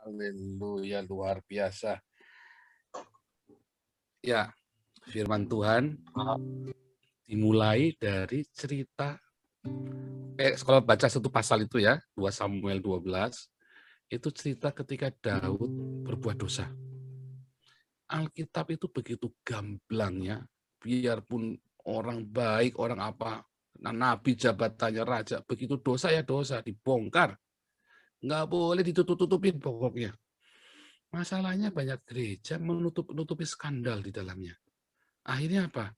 Haleluya, luar biasa. Ya, firman Tuhan dimulai dari cerita kalau baca satu pasal itu ya, 2 Samuel 12, itu cerita ketika Daud berbuat dosa. Alkitab itu begitu gamblangnya, biarpun orang baik, orang apa, nabi, jabatannya raja, begitu dosa ya dosa, dibongkar. Nggak boleh ditutup-tutupin pokoknya. Masalahnya banyak gereja menutupi skandal di dalamnya. Akhirnya apa?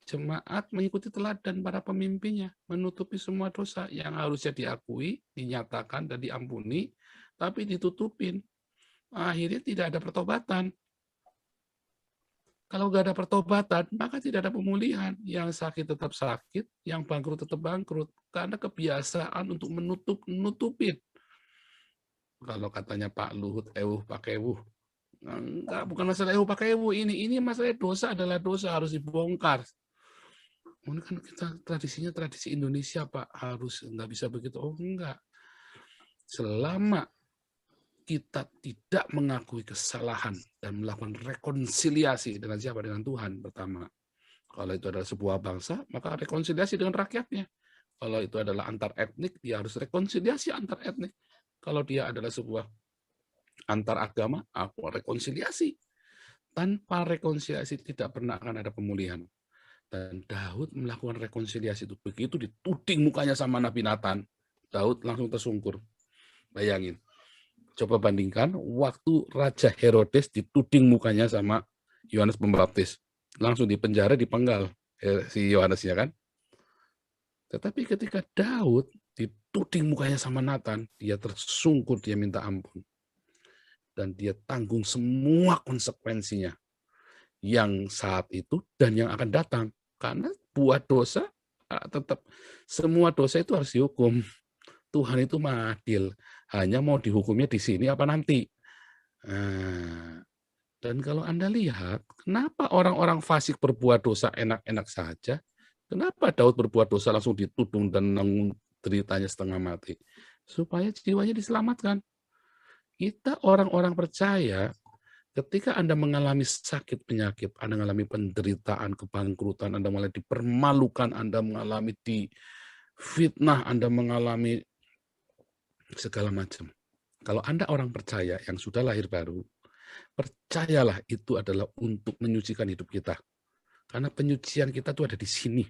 Jemaat mengikuti teladan para pemimpinnya, menutupi semua dosa yang harusnya diakui, dinyatakan, dan diampuni, tapi ditutupin. Akhirnya tidak ada pertobatan. Kalau nggak ada pertobatan, maka tidak ada pemulihan. Yang sakit tetap sakit, yang bangkrut tetap bangkrut. Karena kebiasaan untuk nutupin. Kalau katanya Pak Luhut, pakai ewuh. Enggak, bukan masalah pakai ewuh. Ini masalah dosa adalah dosa, harus dibongkar. Ini kan kita tradisinya tradisi Indonesia, Pak. Harus nggak bisa begitu. Oh, enggak. Selama kita tidak mengakui kesalahan dan melakukan rekonsiliasi dengan siapa? Dengan Tuhan pertama. Kalau itu adalah sebuah bangsa, maka rekonsiliasi dengan rakyatnya. Kalau itu adalah antar etnik, dia harus rekonsiliasi antar etnik. Kalau dia adalah sebuah antar agama, aku rekonsiliasi. Tanpa rekonsiliasi tidak pernah akan ada pemulihan. Dan Daud melakukan rekonsiliasi itu. Begitu dituding mukanya sama Nabi Nathan, Daud langsung tersungkur. Bayangin. Coba bandingkan waktu Raja Herodes dituding mukanya sama Yohanes Pembaptis. Langsung dipenjara, dipenggal si Yohanesnya kan. Tetapi ketika Daud dituding mukanya sama Nathan, dia tersungkur, dia minta ampun. Dan dia tanggung semua konsekuensinya yang saat itu dan yang akan datang. Karena buat dosa, tetap semua dosa itu harus dihukum. Tuhan itu Maha Adil. Hanya mau dihukumnya di sini apa nanti. Dan kalau Anda lihat, kenapa orang-orang fasik berbuat dosa enak-enak saja? Kenapa Daud berbuat dosa langsung ditudung dan deritanya setengah mati? Supaya jiwanya diselamatkan. Kita orang-orang percaya, ketika Anda mengalami sakit penyakit, Anda mengalami penderitaan, kebangkrutan, Anda mulai dipermalukan, Anda mengalami difitnah, Anda mengalami segala macam. Kalau Anda orang percaya yang sudah lahir baru, percayalah itu adalah untuk menyucikan hidup kita. Karena penyucian kita itu ada di sini.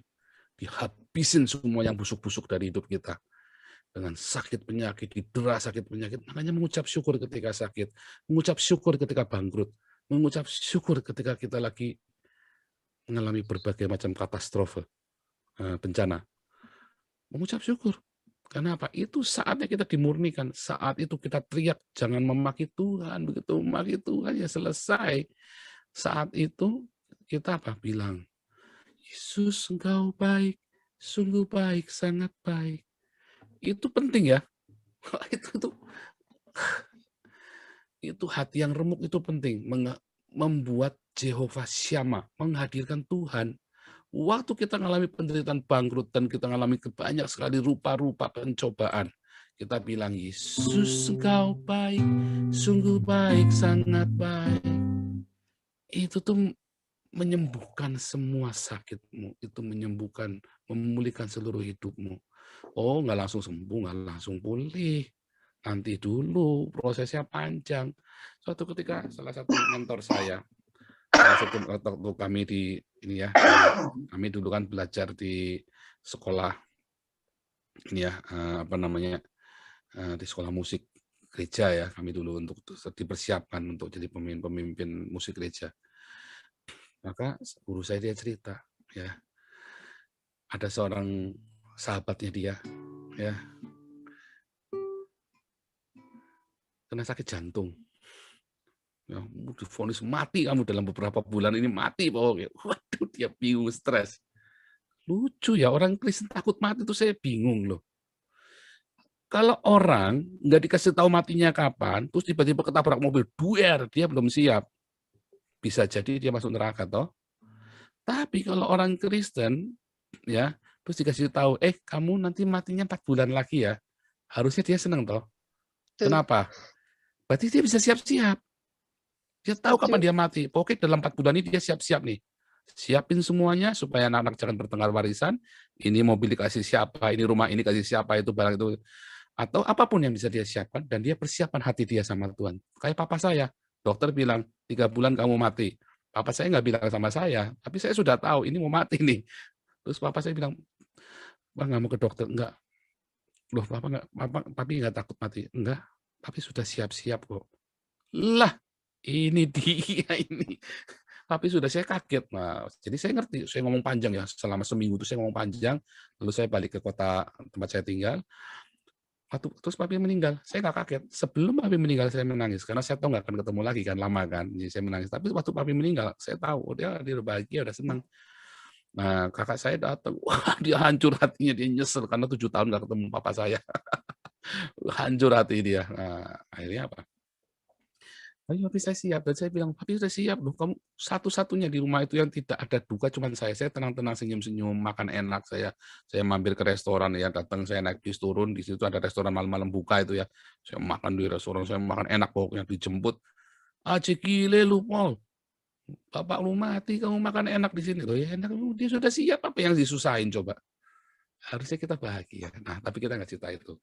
Dihabisin semua yang busuk-busuk dari hidup kita. Dengan sakit penyakit, didera sakit penyakit. Makanya mengucap syukur ketika sakit. Mengucap syukur ketika bangkrut. Mengucap syukur ketika kita lagi mengalami berbagai macam katastrofe, bencana. Mengucap syukur. Karena apa? Itu saatnya kita dimurnikan. Saat itu kita teriak, jangan memaki Tuhan. Begitu memaki Tuhan ya selesai. Saat itu kita apa? Bilang, Yesus engkau baik, sungguh baik, sangat baik. Itu penting ya. Itu hati yang remuk itu penting. Membuat Jehovah Syama, menghadirkan Tuhan. Waktu kita mengalami penderitaan bangkrut dan kita mengalami banyak sekali rupa-rupa pencobaan, kita bilang, Yesus engkau baik, sungguh baik, sangat baik. Itu tuh menyembuhkan semua sakitmu, itu menyembuhkan, memulihkan seluruh hidupmu. Oh, nggak langsung sembuh, nggak langsung pulih. Nanti dulu, prosesnya panjang. Suatu ketika salah satu mentor saya, salah satu waktu kami di ini ya, kami dulu kan belajar di sekolah ini ya, apa namanya, di sekolah musik gereja ya, kami dulu untuk dipersiapkan untuk jadi pemimpin musik gereja. Maka guru saya dia cerita, ya, ada seorang sahabatnya dia, ya, kena sakit jantung. Ya, divonis mati kamu dalam beberapa bulan ini, mati pokoknya. Waduh, dia bingung, stres. Lucu ya, orang Kristen takut mati itu saya bingung loh. Kalau orang nggak dikasih tahu matinya kapan, terus tiba-tiba ketabrak mobil, duer, dia belum siap. Bisa jadi dia masuk neraka toh. Tapi kalau orang Kristen, ya, terus dikasih tahu, kamu nanti matinya 4 bulan lagi ya. Harusnya dia senang toh. Tuh. Kenapa? Berarti dia bisa siap-siap. Dia tahu kapan Setuju. dia mati. Pokoknya dalam 4 bulan ini dia siap-siap nih. Siapin semuanya supaya anak-anak jangan bertengkar warisan, ini mobil dikasih siapa, ini rumah ini kasih siapa, itu barang itu. Atau apapun yang bisa dia siapkan, dan dia persiapan hati dia sama Tuhan. Kayak papa saya, dokter bilang, 3 bulan kamu mati. Papa saya nggak bilang sama saya, tapi saya sudah tahu ini mau mati nih. Terus papa saya bilang, "Pak nggak mau ke dokter?" "Enggak." "Loh, papi nggak takut mati?" "Enggak, papi sudah siap-siap kok." Lah, ini dia ini. Tapi sudah saya kaget. Nah, jadi saya ngerti, saya ngomong panjang ya, selama seminggu itu saya ngomong panjang, lalu saya balik ke kota tempat saya tinggal, terus papi meninggal, saya nggak kaget. Sebelum papi meninggal saya menangis, karena saya tahu nggak akan ketemu lagi kan, lama kan, jadi saya menangis. Tapi waktu papi meninggal, saya tahu, oh dia udah bahagia, udah senang. Nah, kakak saya datang, wah dia hancur hatinya, dia nyesel karena 7 tahun nggak ketemu papa saya. Hancur hati dia. Nah, akhirnya apa? "Ayo papi saya siap," dan saya bilang, "Papi udah siap loh, kamu satu-satunya di rumah itu yang tidak ada duka cuman saya." Saya tenang-tenang, senyum-senyum, makan enak, saya mampir ke restoran ya, datang saya naik bis turun, di situ ada restoran malam-malam buka itu ya. Saya makan di restoran, saya makan enak pokoknya, dijemput, "Aji gile lu Pol, bapak lu mati kamu makan enak di sini." Loh ya enak, dia sudah siap apa yang disusahin coba? Harusnya kita bahagia. Nah, tapi kita nggak cerita itu.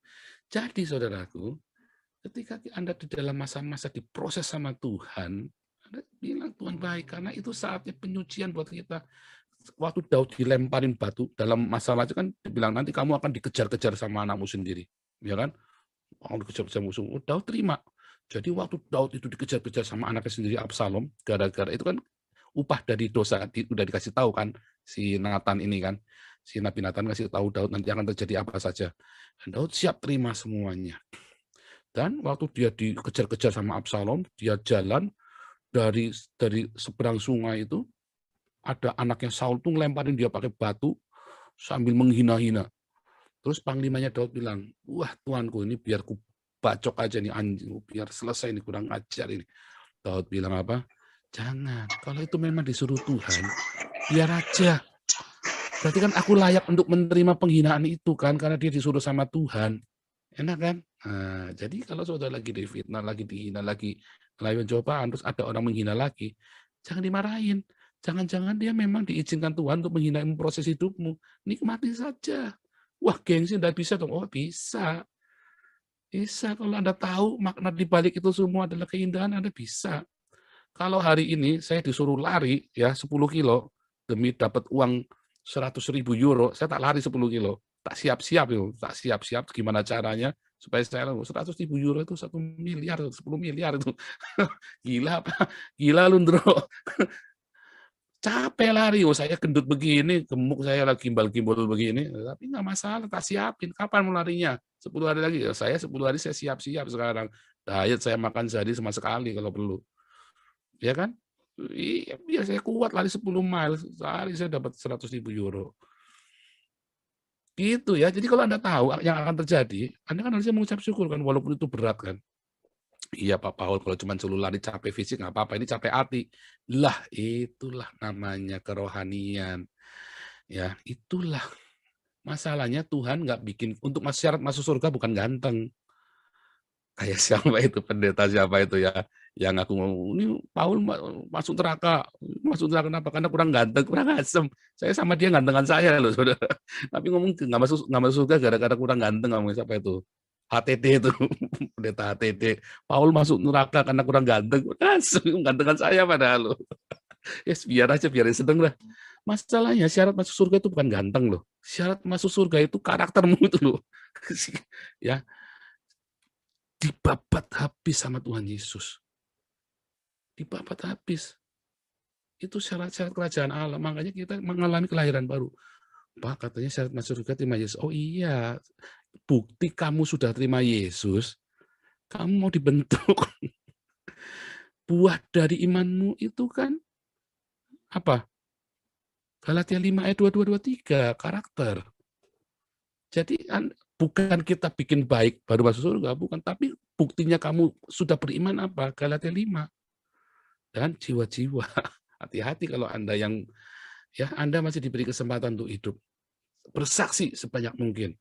Jadi saudaraku, ketika Anda di dalam masa-masa diproses sama Tuhan, Anda bilang Tuhan baik, karena itu saatnya penyucian buat kita. Waktu Daud dilemparin batu dalam masalah itu kan dibilang nanti kamu akan dikejar-kejar sama anakmu sendiri, ya kan? Akan dikejar-kejar musuh. Oh, Daud terima. Jadi waktu Daud itu dikejar-kejar sama anaknya sendiri Absalom, gara-gara itu kan upah dari dosa udah dikasih tahu kan si Nathan ini kan, si Nabi Nathan kasih tahu Daud nanti akan terjadi apa saja. Dan Daud siap terima semuanya. Dan waktu dia dikejar-kejar sama Absalom, dia jalan dari seberang sungai itu, ada anaknya Saul tuh ngelemparin dia pakai batu sambil menghina-hina. Terus panglimanya Daud bilang, "Wah, tuanku ini biar ku bacok aja nih anjing, biar selesai ini kurang ajar ini." Daud bilang apa? "Jangan, kalau itu memang disuruh Tuhan, biar aja. Berarti kan aku layak untuk menerima penghinaan itu kan, karena dia disuruh sama Tuhan." Enak kan? Nah, jadi kalau saudara lagi difitnah, lagi dihina, lagi ngelawan cobaan, terus ada orang menghina lagi, jangan dimarahin. Jangan-jangan dia memang diizinkan Tuhan untuk menghina proses hidupmu. Nikmati saja. Wah, gengsi enggak bisa dong. Oh, bisa. Bisa kalau Anda tahu makna di balik itu semua adalah keindahan, Anda bisa. Kalau hari ini saya disuruh lari ya 10 kilo demi dapat uang 100.000 euro, saya tak lari 10 kilo. Tak siap-siap itu, tak siap-siap gimana caranya supaya saya 100.000 euro itu 1 miliar, 10 miliar itu. Gila apa? Gila lu, Ndro. Capek lari, oh saya gendut begini, gemuk saya lagi gimbal-gimbal begini, tapi nggak masalah, tak siapin. Kapan mau larinya? 10 hari lagi. Ya, saya 10 hari saya siap-siap sekarang. Diet saya makan sehari cuma sekali kalau perlu. Ya kan? Iya, biar saya kuat lari 10 mile, sehari saya dapat 100.000 euro. Gitu ya. Jadi kalau Anda tahu yang akan terjadi, Anda kan harusnya mengucap syukur kan, walaupun itu berat kan. Iya Pak Paul, kalau cuma suruh lari capek fisik nggak apa-apa, ini capek hati. Lah, itulah namanya kerohanian. Ya, itulah masalahnya Tuhan nggak bikin untuk syarat masuk surga bukan ganteng. Kayak siapa itu, pendeta siapa itu ya, yang aku ngomong, "Ini Paul masuk neraka kenapa? Karena kurang ganteng, kurang asem." Saya sama dia gantengan saya loh, Saudara. Tapi ngomong nggak masuk surga gara-gara kurang ganteng, ngomongin siapa itu, HTT itu, pendeta HTT. "Paul masuk neraka karena kurang ganteng." Kurang asem, gantengan saya padahal loh. Yes, biar aja, biarin sedeng lah. Masalahnya syarat masuk surga itu bukan ganteng loh. Syarat masuk surga itu karaktermu itu loh. Ya, dibabat habis sama Tuhan Yesus. Dibabat habis. Itu syarat-syarat kerajaan Allah. Makanya kita mengalami kelahiran baru. Pak, katanya syarat masuk surga terima Yesus. Oh iya, bukti kamu sudah terima Yesus, kamu mau dibentuk. Buah dari imanmu itu kan apa? Galatia 5 ayat 22-23, karakter. Jadi bukan kita bikin baik baru masuk surga, bukan. Tapi buktinya kamu sudah beriman apa? Galatia 5. Dan jiwa-jiwa. Hati-hati kalau Anda Anda masih diberi kesempatan untuk hidup. Bersaksi sebanyak mungkin.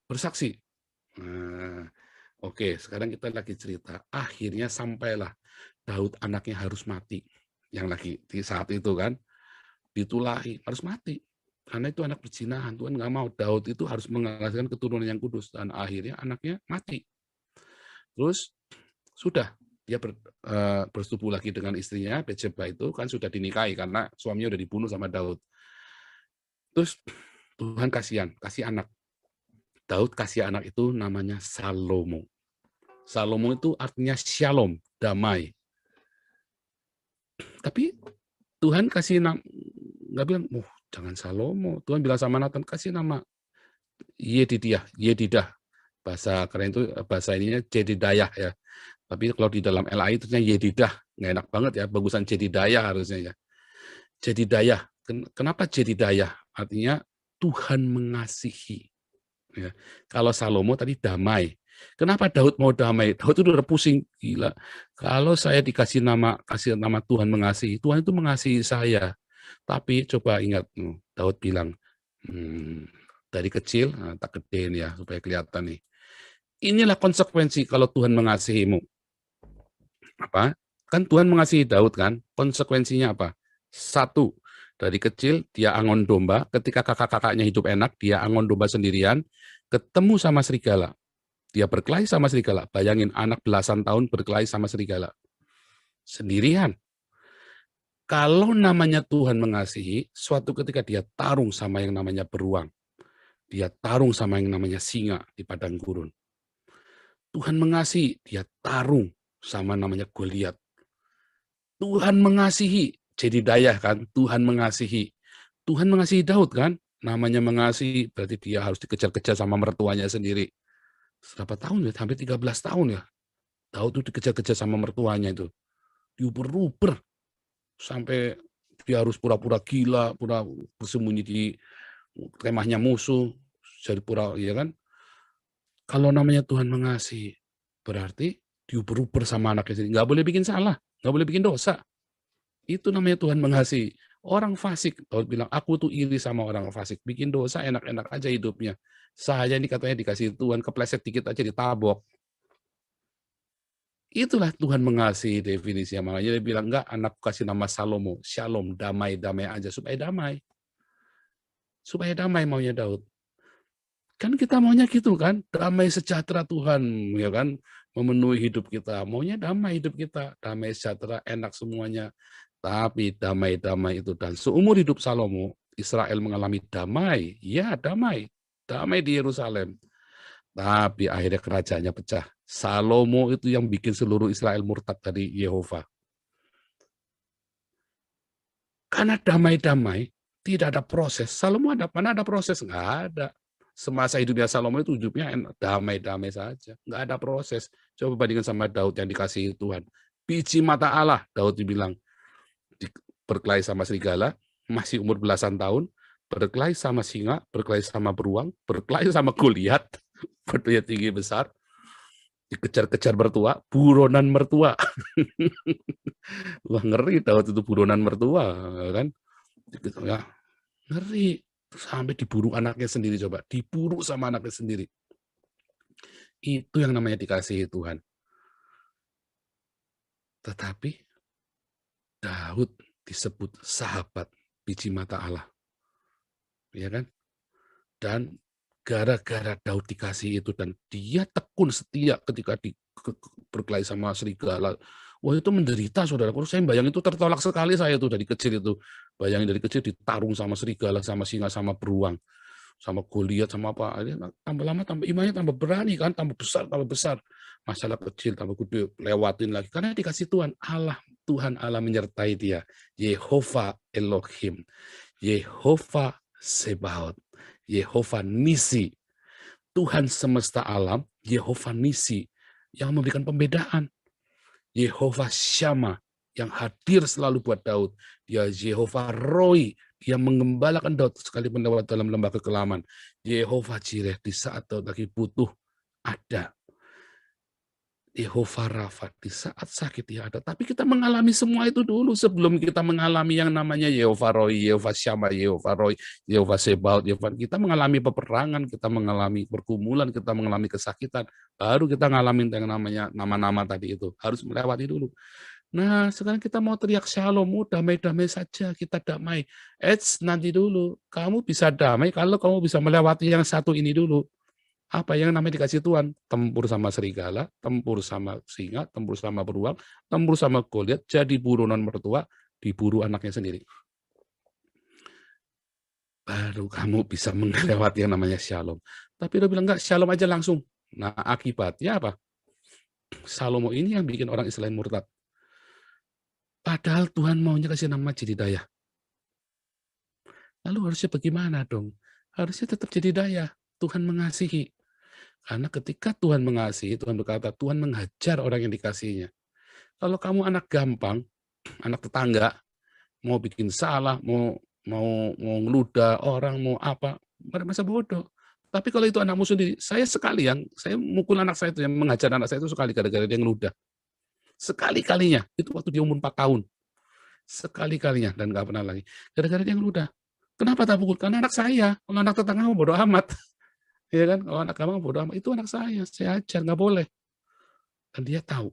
Bersaksi. Nah, Oke, sekarang kita lagi cerita. Akhirnya sampailah Daud anaknya harus mati. Yang lagi di saat itu kan, ditulahi, harus mati. Karena itu anak perzinahan, Tuhan nggak mau. Daud itu harus menghasilkan keturunan yang kudus. Dan akhirnya anaknya mati. Terus sudah, dia bersetubuh lagi dengan istrinya, Betseba itu kan sudah dinikahi karena suaminya udah dibunuh sama Daud. Terus Tuhan kasih anak. Daud kasih anak itu namanya Salomo. Salomo itu artinya shalom, damai. Tapi Tuhan kasih nggak bilang, jangan Salomo. Tuhan bilang sama Nathan, kasih nama Yedidah. Bahasa keren itu, bahasa ininya Jedidayah ya. Tapi kalau di dalam LAI itu Yedidah, nggak enak banget ya, bagusan Jedidayah harusnya ya. Jedidayah, kenapa Jedidayah? Artinya Tuhan mengasihi. Ya. Kalau Salomo tadi damai. Kenapa Daud mau damai? Daud itu udah pusing, gila. Kalau saya kasih nama Tuhan mengasihi, Tuhan itu mengasihi saya. Tapi coba ingat, Daud bilang, dari kecil, tak gedein ya, supaya kelihatan nih. Inilah konsekuensi kalau Tuhan mengasihimu. Apa? Kan Tuhan mengasihi Daud kan? Konsekuensinya apa? Satu, dari kecil dia angon domba, ketika kakak-kakaknya hidup enak, dia angon domba sendirian, ketemu sama serigala. Dia berkelahi sama serigala. Bayangin anak belasan tahun berkelahi sama serigala. Sendirian. Kalau namanya Tuhan mengasihi, suatu ketika dia tarung sama yang namanya beruang. Dia tarung sama yang namanya singa di padang gurun. Tuhan mengasihi, dia tarung sama namanya Goliat. Tuhan mengasihi, jadi daya kan, Tuhan mengasihi. Tuhan mengasihi Daud kan, namanya mengasihi, berarti dia harus dikejar-kejar sama mertuanya sendiri. Berapa tahun ya? Hampir 13 tahun ya. Daud itu dikejar-kejar sama mertuanya itu. Diuber-uber. Sampai dia harus pura-pura gila, pura bersembunyi di kemahnya musuh, jadi pura, ya kan? Kalau namanya Tuhan mengasihi, berarti diuber-uber sama anaknya sendiri. Nggak boleh bikin salah, nggak boleh bikin dosa. Itu namanya Tuhan mengasihi. Orang fasik, Daud bilang, aku tuh iri sama orang fasik. Bikin dosa enak-enak aja hidupnya. Saya ini katanya dikasih Tuhan, kepleset dikit aja ditabok. Itulah Tuhan mengasihi definisinya. Makanya dia bilang, enggak, anakku kasih nama Salomo. Shalom, damai-damai aja. Supaya damai. Supaya damai maunya Daud. Kan kita maunya gitu kan. Damai sejahtera Tuhan. Ya kan, memenuhi hidup kita. Maunya damai hidup kita. Damai sejahtera, enak semuanya. Tapi damai-damai itu. Dan seumur hidup Salomo, Israel mengalami damai. Ya, damai. Damai di Yerusalem. Tapi akhirnya kerajaannya pecah. Salomo itu yang bikin seluruh Israel murtad dari Yehova. Karena damai-damai, tidak ada proses. Salomo mana ada proses? Nggak ada. Semasa hidupnya Salomo itu hidupnya damai-damai saja. Nggak ada proses. Coba bandingkan sama Daud yang dikasihi Tuhan. Biji mata Allah, Daud dibilang. Berkelahi sama serigala, masih umur belasan tahun, berkelahi sama singa, berkelahi sama beruang, berkelahi sama Goliat, berdaya tinggi besar, dikejar-kejar mertua, buronan mertua. Wah, ngeri Daud itu buronan mertua kan. Ya, ngeri. Sampai diburu anaknya sendiri, coba. Diburu sama anaknya sendiri. Itu yang namanya dikasihi Tuhan. Tetapi Daud disebut sahabat biji mata Allah. Ya kan? Dan gara-gara Daud dikasih itu dan dia tekun setia ketika berkelahi sama serigala. Wah, itu menderita, saudara. Kalau saya bayangin itu tertolak sekali saya tuh dari kecil itu. Bayangin dari kecil ditarung sama serigala, sama singa, sama beruang, sama Goliat, sama apa. Tambah lama, tambah imannya tambah berani kan, tambah besar, tambah besar. Masalah kecil, tambah gede, lewatin lagi. Karena dikasih Tuhan, Tuhan Allah menyertai dia. Yehova Elohim, Yehova Sebaot, Yehova Nisi, Tuhan semesta alam, Yehova Nisi, yang memberikan pembedaan. Yehova Syama, yang hadir selalu buat Daud. Dia Yehova Roi, dia mengembalakan Daud sekalipun lewat dalam lembah kekelaman. Yehova Jireh, di saat Daud lagi butuh, ada. Yehova Rafa, di saat sakit dia ada. Tapi kita mengalami semua itu dulu sebelum kita mengalami yang namanya Yehova Roi, Yehova Syama, Yehova Roi, Yehova Sebaot, Yehova. Kita mengalami peperangan, kita mengalami pergumulan, kita mengalami kesakitan. Baru kita ngalamin yang namanya nama-nama tadi itu. Harus melewati dulu. Nah, sekarang kita mau teriak shalom, damai-damai saja, kita damai. Nanti dulu. Kamu bisa damai kalau kamu bisa melewati yang satu ini dulu. Apa yang namanya dikasih Tuhan? Tempur sama serigala, tempur sama singa, tempur sama beruang, tempur sama Goliat, jadi buruan mertua, diburu anaknya sendiri. Baru kamu bisa melewati yang namanya shalom. Tapi dia bilang, enggak, shalom aja langsung. Nah, akibatnya apa? Salomo ini yang bikin orang Israel murtad. Padahal Tuhan maunya kasih nama Jedidaya. Lalu harusnya bagaimana dong? Harusnya tetap Jedidaya. Tuhan mengasihi. Karena ketika Tuhan mengasihi, Tuhan berkata, Tuhan menghajar orang yang dikasihinya. Kalau kamu anak gampang, anak tetangga, mau bikin salah, mau mau ngeludah orang, mau apa, masa bodoh. Tapi kalau itu anakmu sendiri, saya mukul anak saya itu, yang mengajar anak saya itu sekali gara-gara dia ngeludah. Sekali-kalinya, itu waktu dia umur 4 tahun. Sekali-kalinya, dan nggak pernah lagi. Gara-gara dia ngeludah. Kenapa tak pukul? Karena anak saya. Kalau anak tetangga mau bodoh amat. Ya kan? Kalau anak kamu bodoh amat, itu anak saya ajar, nggak boleh. Dan dia tahu.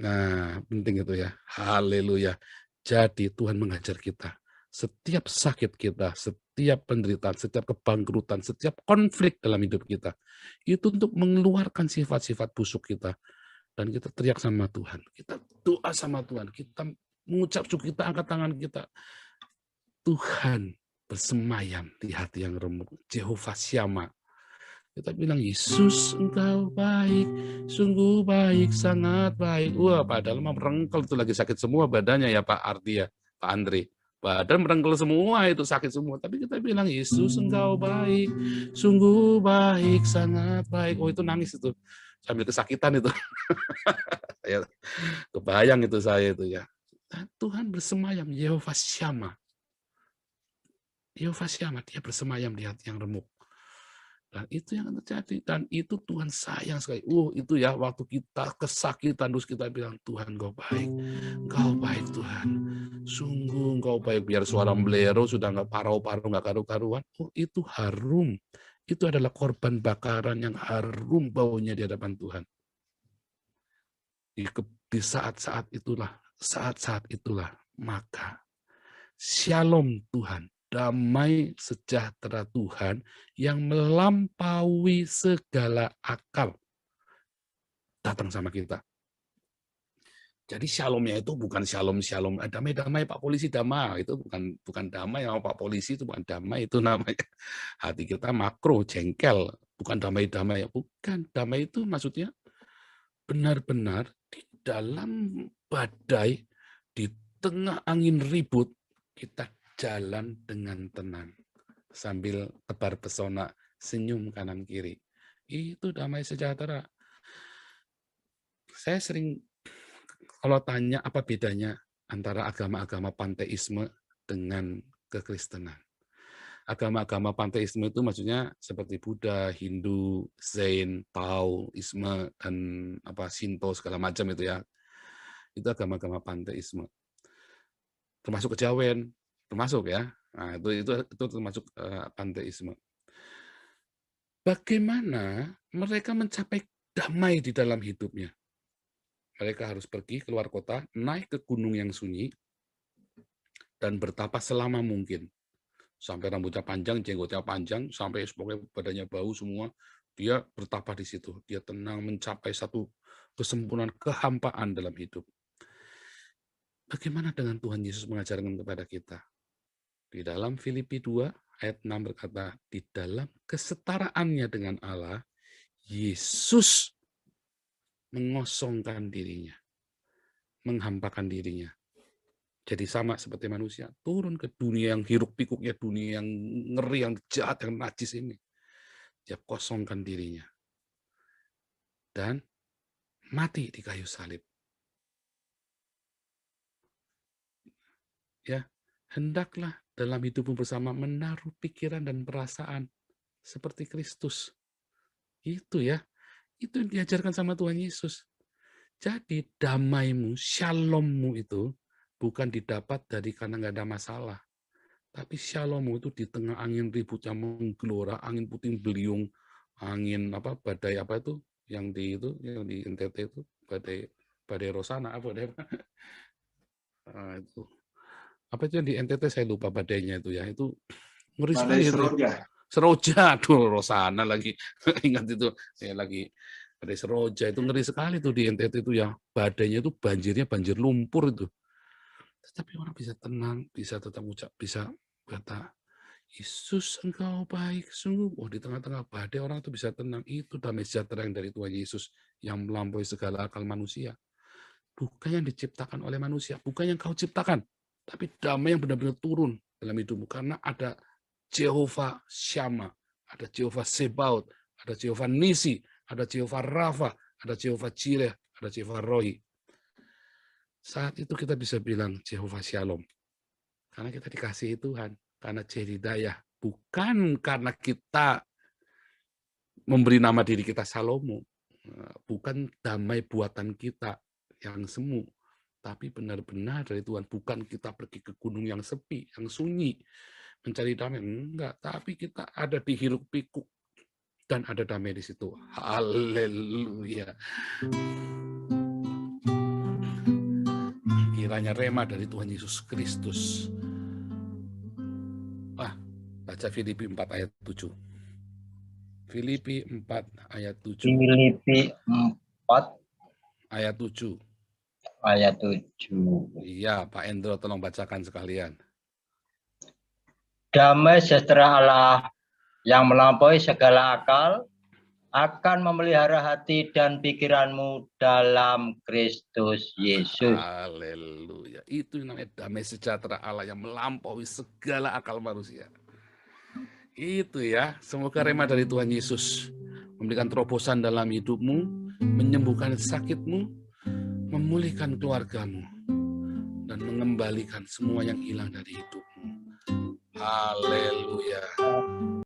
Nah, penting itu ya. Haleluya. Jadi Tuhan mengajar kita. Setiap sakit kita, setiap penderitaan, setiap kebangkrutan, setiap konflik dalam hidup kita, itu untuk mengeluarkan sifat-sifat busuk kita. Dan kita teriak sama Tuhan. Kita doa sama Tuhan. Kita mengucap syukur, kita angkat tangan kita. Tuhan bersemayam di hati yang remuk. Jehovah Syama. Kita bilang, Yesus engkau baik, sungguh baik, sangat baik. Wah, padahal mah merengkel itu lagi sakit semua badannya ya Pak Ardi ya, Pak Andre. Badan merengkel semua itu sakit semua. Tapi kita bilang, Yesus engkau baik, sungguh baik, sangat baik. Oh itu nangis itu, sambil kesakitan itu. Ya, kebayang itu saya itu ya. Tuhan bersemayam, Yehova Syama. Yehova Syama, dia bersemayam di hati yang remuk. Dan itu yang terjadi, dan itu Tuhan sayang sekali. Itu ya, waktu kita kesakitan, terus kita bilang, Tuhan Engkau baik Tuhan. Sungguh Engkau baik, biar suara melero sudah nggak parau-parau, nggak karu-karuan. Itu harum. Itu adalah korban bakaran yang harum baunya di hadapan Tuhan. Di saat-saat itulah, maka Shalom Tuhan, damai sejahtera Tuhan yang melampaui segala akal datang sama kita. Jadi shalomnya itu bukan shalom damai-damai Pak Polisi damai, itu bukan damai sama Pak Polisi, itu bukan damai, itu namanya hati kita makro jengkel, bukan damai-damai, bukan. Damai itu maksudnya benar-benar di dalam badai, di tengah angin ribut, kita jalan dengan tenang sambil tebar pesona, senyum kanan kiri. Itu damai sejahtera. Saya sering kalau tanya apa bedanya antara agama-agama panteisme dengan kekristenan. Agama-agama panteisme itu maksudnya seperti Buddha, Hindu, Zen, Taoisme, dan Shinto segala macam itu ya. Itu agama-agama panteisme. Termasuk kejawen, termasuk ya. Nah, itu termasuk panteisme. Bagaimana mereka mencapai damai di dalam hidupnya? Mereka harus pergi keluar kota, naik ke gunung yang sunyi, dan bertapa selama mungkin. Sampai rambutnya panjang, jenggotnya panjang, sampai pokoknya badannya bau semua, dia bertapa di situ. Dia tenang mencapai satu kesempurnaan kehampaan dalam hidup. Bagaimana dengan Tuhan Yesus mengajarkan kepada kita? Di dalam Filipi 2 ayat 6 berkata, di dalam kesetaraannya dengan Allah, Yesus mengosongkan dirinya, menghampakan dirinya. Jadi sama seperti manusia, turun ke dunia yang hiruk pikuknya, dunia yang ngeri, yang jahat, yang najis ini. Dia kosongkan dirinya. Dan mati di kayu salib. Ya, hendaklah dalam hidupmu bersama menaruh pikiran dan perasaan seperti Kristus. Itu ya, itu yang diajarkan sama Tuhan Yesus. Jadi damaimu, shalommu itu bukan didapat dari karena nggak ada masalah. Tapi shalommu itu di tengah angin ribut yang menggelora, angin puting beliung, angin apa badai apa itu yang di NTT itu badai badai Rosana apa badai apa? Itu apa itu yang di NTT saya lupa badainya itu ya, itu ngeri Badai sekali itu. Seroja. Seroja, aduh Rosana lagi ingat itu saya lagi badai Seroja itu ngeri sekali tuh di NTT itu ya, badainya itu banjirnya banjir lumpur itu. Tetapi orang bisa tenang, bisa tetap ucap, bisa kata Yesus engkau baik sungguh. Oh, di tengah-tengah badai orang itu bisa tenang. Itu damai sejahtera yang dari Tuhan Yesus yang melampaui segala akal manusia. Bukan yang diciptakan oleh manusia, bukan yang kau ciptakan, tapi damai yang benar-benar turun dalam hidupmu karena ada Jehovah Shammah, ada Jehovah Sebaot, ada Jehovah Nisi, ada Jehovah Rafa, ada Jehovah Jireh, ada Jehovah Rohi. Saat itu kita bisa bilang Jehovah Shalom. Karena kita dikasihi Tuhan, karena Jedidayah, bukan karena kita memberi nama diri kita Salomo, bukan damai buatan kita yang semu, tapi benar-benar dari Tuhan. Bukan kita pergi ke gunung yang sepi, yang sunyi, mencari damai, enggak. Tapi kita ada di hiruk pikuk dan ada damai di situ. Haleluya. Kiranya rema dari Tuhan Yesus Kristus. Baca Filipi 4 ayat 7. Filipi 4 ayat 7. Filipi 4 ayat 7. ayat 7. Iya, Pak Endro tolong bacakan sekalian. Damai sejahtera Allah yang melampaui segala akal akan memelihara hati dan pikiranmu dalam Kristus Yesus. Haleluya. Itu yang namanya damai sejahtera Allah yang melampaui segala akal manusia. Itu ya, semoga rema dari Tuhan Yesus memberikan terobosan dalam hidupmu, menyembuhkan sakitmu, memulihkan keluargamu, dan mengembalikan semua yang hilang dari hidupmu. Haleluya.